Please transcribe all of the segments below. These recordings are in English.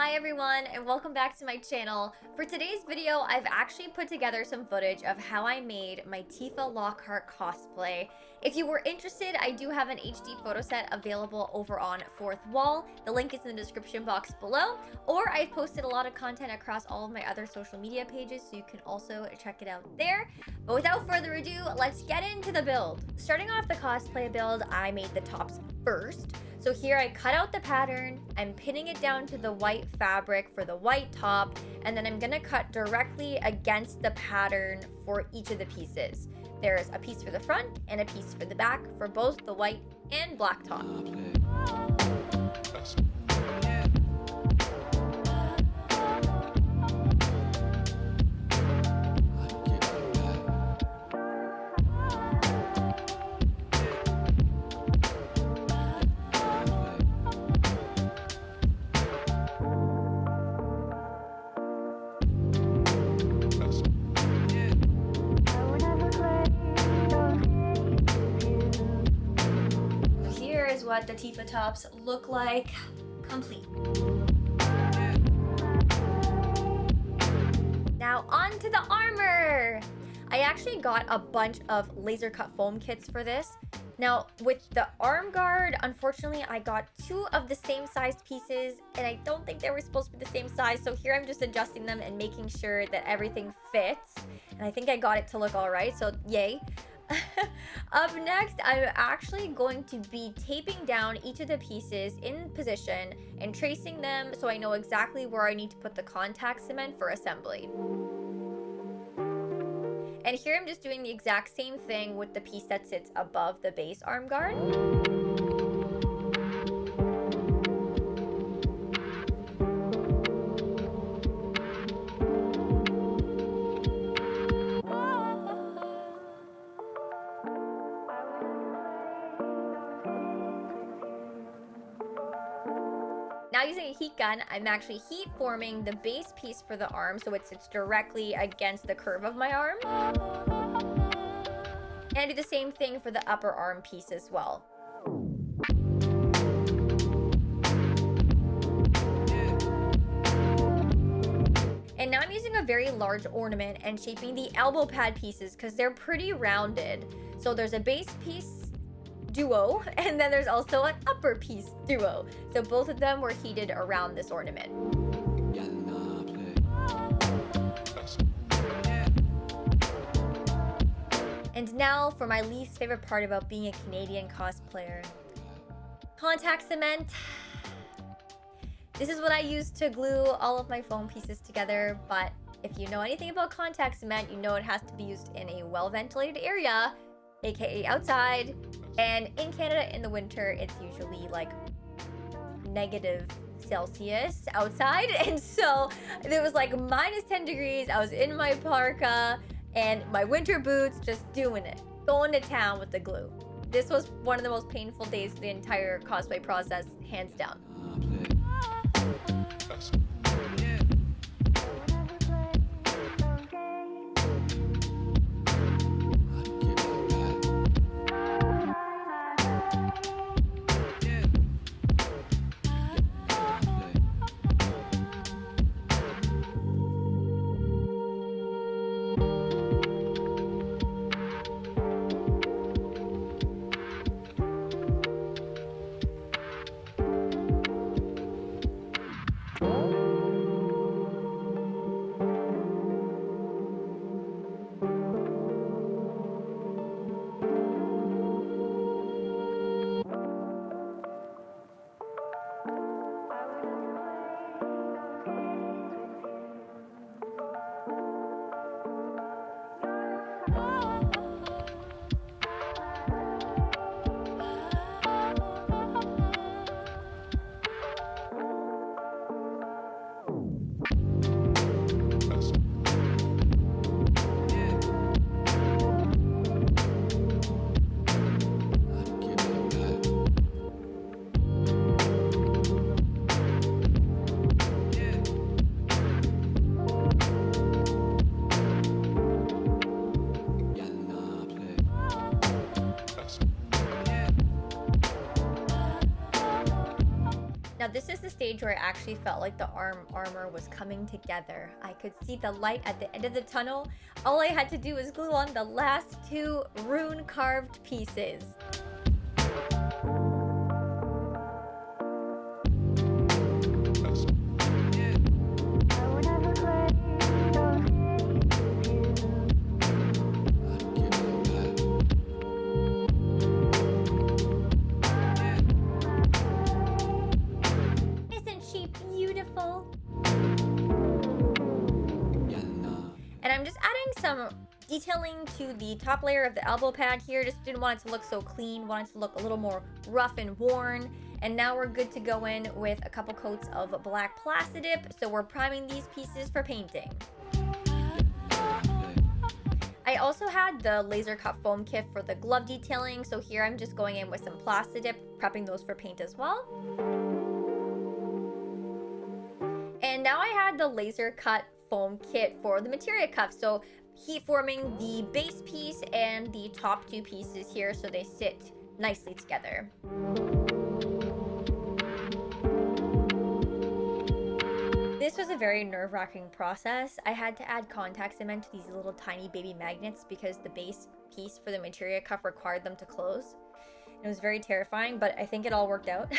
Hi everyone, and welcome back to my channel. For today's video, I've actually put together some footage of how I made my Tifa Lockhart cosplay. If you were interested, I do have an HD photo set available over on Fourth Wall. The link is in the description box below, or I've posted a lot of content across all of my other social media pages, so you can also check it out there. But without further ado, let's get into the build. Starting off the cosplay build, I made the tops first. So here I cut out the pattern, I'm pinning it down to the white fabric for the white top, and then I'm gonna cut directly against the pattern for each of the pieces. There's a piece for the front and a piece for the back for both the white and black top. What the Tifa tops look like complete. Now on to the armor. I actually got a bunch of laser cut foam kits for this. Now with the arm guard, unfortunately I got two of the same sized pieces and I don't think they were supposed to be the same size, so here I'm just adjusting them and making sure that everything fits, and I think I got it to look all right, so yay. Up next, I'm actually going to be taping down each of the pieces in position and tracing them so I know exactly where I need to put the contact cement for assembly. And here I'm just doing the exact same thing with the piece that sits above the base arm guard. Now using a heat gun, I'm actually heat forming the base piece for the arm so it sits directly against the curve of my arm. And I do the same thing for the upper arm piece as well. And now I'm using a very large ornament and shaping the elbow pad pieces because they're pretty rounded. So there's a base piece duo, and then there's also an upper piece duo. So both of them were heated around this ornament. And now for my least favorite part about being a Canadian cosplayer. Contact cement. This is what I use to glue all of my foam pieces together, but if you know anything about contact cement, you know it has to be used in a well-ventilated area, aka outside. And in Canada in the winter, it's usually like -Celsius outside. And so it was like -10 degrees. I was in my parka and my winter boots, just doing it, going to town with the glue. This was one of the most painful days of the entire cosplay process, hands down. stage where I actually felt like the armor was coming together. I could see the light at the end of the tunnel. All I had to do was glue on the last 2 rune carved pieces. And I'm just adding some detailing to the top layer of the elbow pad here. Just didn't want it to look so clean, wanted it to look a little more rough and worn. And now we're good to go in with a couple coats of black Plastidip. So we're priming these pieces for painting. I also had the laser cut foam kit for the glove detailing. So here I'm just going in with some Plastidip, prepping those for paint as well. And now I had the laser cut foam kit for the materia cuff, so heat forming the base piece and the top 2 pieces here so they sit nicely together. This was a very nerve-wracking process. I had to add contact cement to these little tiny baby magnets because the base piece for the materia cuff required them to close. It was very terrifying, but I think it all worked out.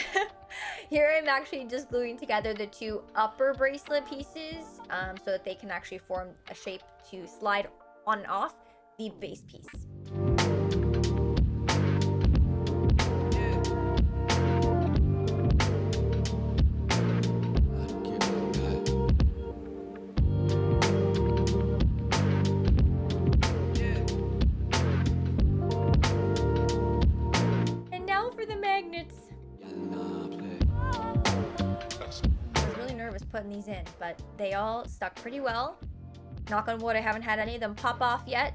Here I'm actually just gluing together the 2 upper bracelet pieces so that they can actually form a shape to slide on and off the base piece. Putting these in, but they all stuck pretty well. Knock on wood, I haven't had any of them pop off yet.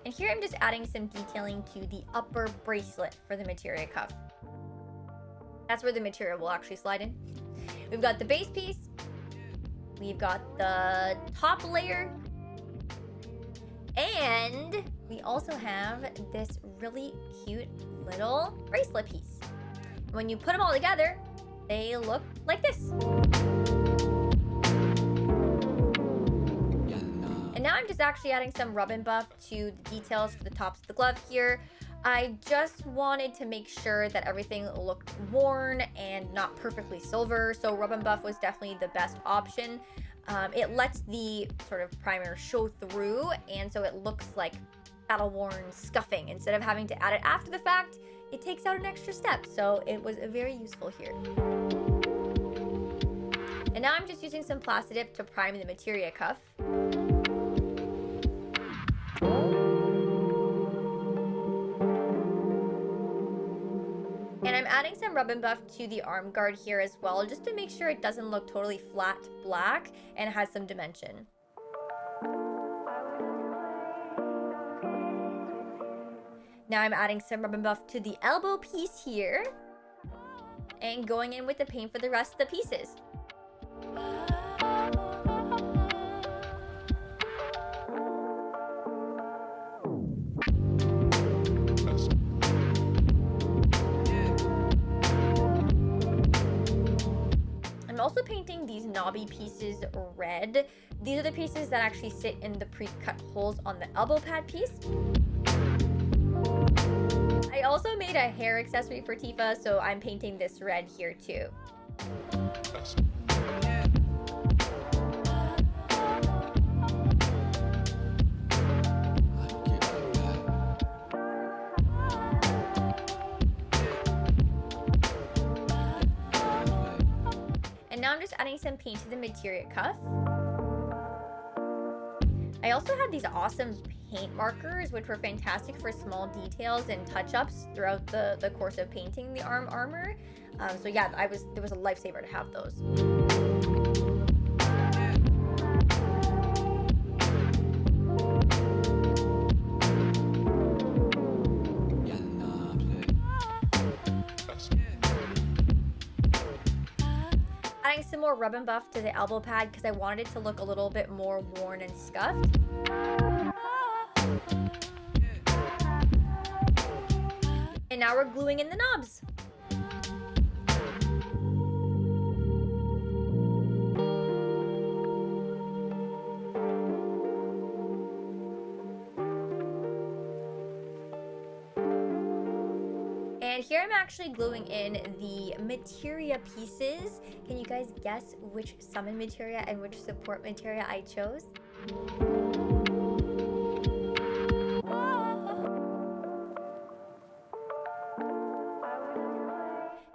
And here I'm just adding some detailing to the upper bracelet for the materia cuff. That's where the material will actually slide in. We've got the base piece, we've got the top layer, and we also have this really cute little bracelet piece. When you put them all together, they look like this. And now I'm just actually adding some rub and buff to the details for the tops of the glove here. I just wanted to make sure that everything looked worn and not perfectly silver, so rub and buff was definitely the best option. It lets the sort of primer show through, and so it looks like battle-worn scuffing. Instead of having to add it after the fact, it takes out an extra step, so it was very useful here. And now I'm just using some Plastidip to prime the materia cuff. And I'm adding some rub and buff to the arm guard here as well, just to make sure it doesn't look totally flat black and has some dimension. Now I'm adding some rub and buff to the elbow piece here and going in with the paint for the rest of the pieces. I'm also painting these knobby pieces red. These are the pieces that actually sit in the pre-cut holes on the elbow pad piece. I also made a hair accessory for Tifa, so I'm painting this red here too. And now I'm just adding some paint to the materia cuff. I also had these awesome paint markers, which were fantastic for small details and touch-ups throughout the course of painting the armor. So yeah, it was a lifesaver to have those. Adding some more rub and buff to the elbow pad because I wanted it to look a little bit more worn and scuffed. And now we're gluing in the knobs. And here I'm actually gluing in the materia pieces. Can you guys guess which summon materia and which support materia I chose?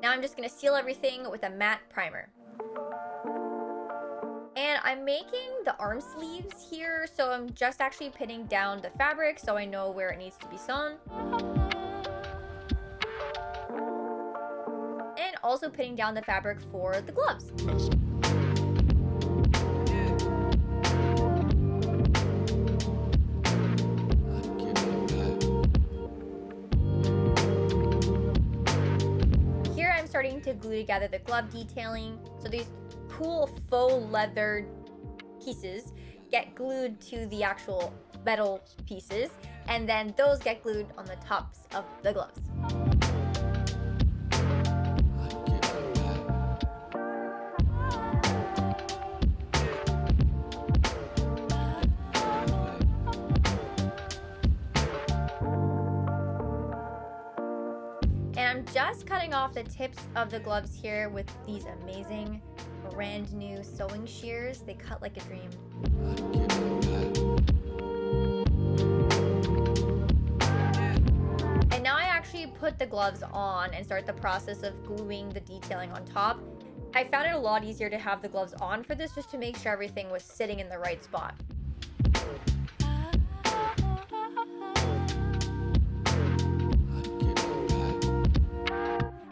Now I'm just gonna seal everything with a matte primer. And I'm making the arm sleeves here, so I'm just actually pinning down the fabric so I know where it needs to be sewn. And also pinning down the fabric for the gloves. Here I'm starting to glue together the glove detailing. So these cool faux leather pieces get glued to the actual metal pieces, and then those get glued on the tops of the gloves. And I'm just cutting off the tips of the gloves here with these amazing brand new sewing shears. They cut like a dream. And now I actually put the gloves on and start the process of gluing the detailing on top. I found it a lot easier to have the gloves on for this, just to make sure everything was sitting in the right spot.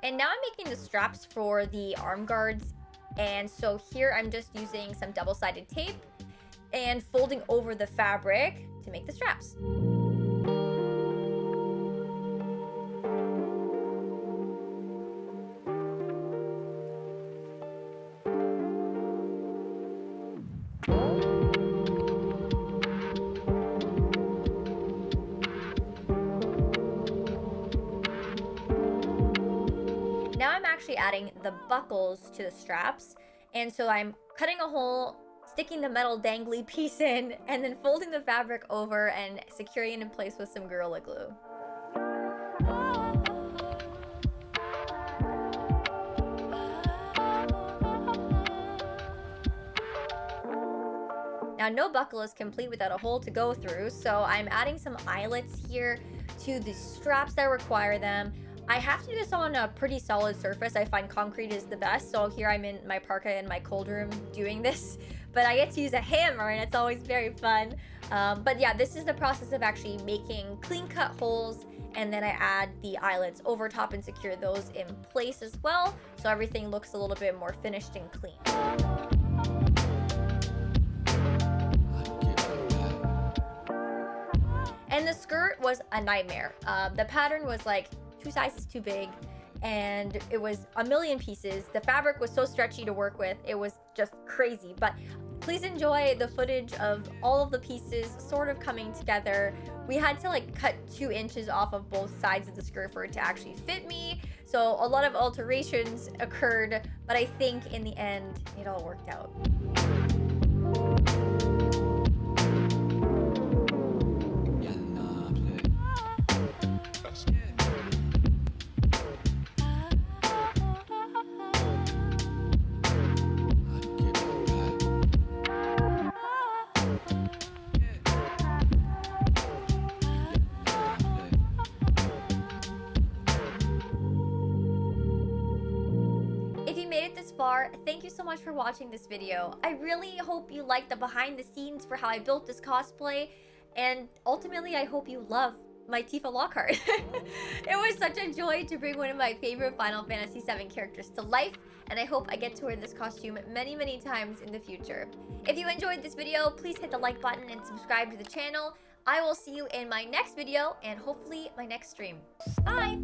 And now I'm making the straps for the arm guards. And so here I'm just using some double-sided tape and folding over the fabric to make the straps. Now I'm actually adding the buckles to the straps, and so I'm cutting a hole, sticking the metal dangly piece in, and then folding the fabric over and securing it in place with some Gorilla Glue. Now no buckle is complete without a hole to go through, so I'm adding some eyelets here to the straps that require them. I have to do this on a pretty solid surface. I find concrete is the best, so here I'm in my parka in my cold room doing this, but I get to use a hammer and it's always very fun. But yeah, this is the process of actually making clean cut holes, and then I add the eyelets over top and secure those in place as well, so everything looks a little bit more finished and clean. And the skirt was a nightmare. The pattern was like 2 sizes too big, and it was a million pieces. The fabric was so stretchy to work with. It was just crazy. But please enjoy the footage of all of the pieces sort of coming together. We had to like cut 2 inches off of both sides of the skirt for it to actually fit me. So a lot of alterations occurred, but I think in the end, it all worked out. Far, thank you so much for watching this video. I really hope you liked the behind the scenes for how I built this cosplay, and ultimately I hope you love my Tifa Lockhart. It was such a joy to bring one of my favorite Final Fantasy VII characters to life, and I hope I get to wear this costume many, many times in the future. If you enjoyed this video, please hit the like button and subscribe to the channel. I will see you in my next video and hopefully my next stream. Bye!